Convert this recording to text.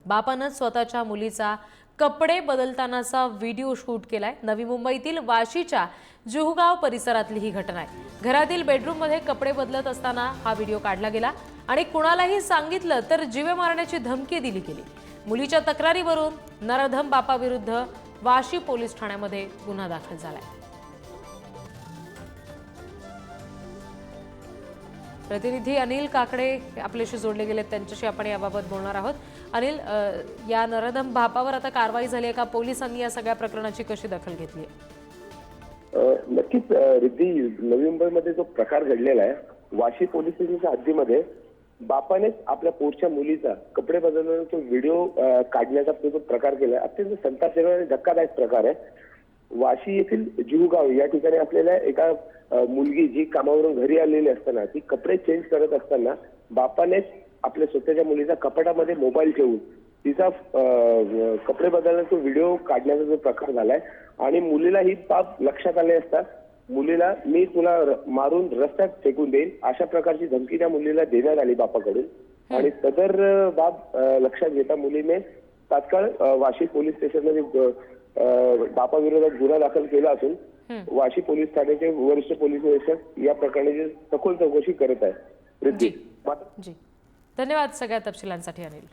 बापानं स्वतःच्या मुलीचा कपडे बदलतानाचा व्हिडिओ शूट केलाय। नवी मुंबईतील वाशीच्या जुहूगाव परिसरातली ही घटना आहे। घरातील बेडरूममध्ये कपडे बदलत असताना हा व्हिडिओ काढला गेला आणि कुणालाही सांगितलं तर जीवे मारण्याची धमकी दिली गेली। मुलीच्या तक्रारीवरून नराधम बापाविरुद्ध वाशी पोलीस ठाण्यामध्ये गुन्हा दाखल झालाय। प्रतिनिधी अनिल काकडे आपल्याशी जोडले गेले, त्यांच्याशी आपण याबाबत बोलणार आहोत। अनिल, या नराधम बापावर आता कारवाई झाली आहे का? पोलिसांनी या सगळ्या प्रकरणाची कशी दखल घेतली आहे? नक्कीच रिद्धी, नवी मुंबईमध्ये जो प्रकार घडलेला आहे, वाशी पोलीस स्टेशनच्या हद्दीमध्ये बापानेच आपल्या पोटच्या मुलीचा कपडे बदलण्याचा तो व्हिडिओ काढण्याचा जो प्रकार केला, अत्यंत संतापजनक आणि धक्कादायक प्रकार आहे। वाशी येथील जुहूगाव या ठिकाणी आपल्याला एका मुलगी जी कामावरून घरी आलेली असताना ती कपडे चेंज करत असताना बापानेच आपल्या स्वतःच्या मुलीचा कपाटामध्ये मोबाईल ठेवून तिचा कपडे बदलण्याचा व्हिडिओ काढण्याचा जो प्रकार झालाय आणि मुलीला ही बाब लक्षात आले असता मुलीला मी तुला मारून रस्त्यात फेकून देईल अशा प्रकारची धमकी त्या मुलीला देण्यात आली बापाकडून। आणि सदर बाब लक्षात घेता मुलीने तात्काळ वाशी पोलीस स्टेशनमध्ये बापाविरोधात गुन्हा दाखल केला असून वाशी पोलीस ठाण्याचे वरिष्ठ पोलीस निरीक्षक या प्रकरणाची सखोल चौकशी करत आहे। जी, धन्यवाद सगळ्या तपशिलांसाठी अनिल।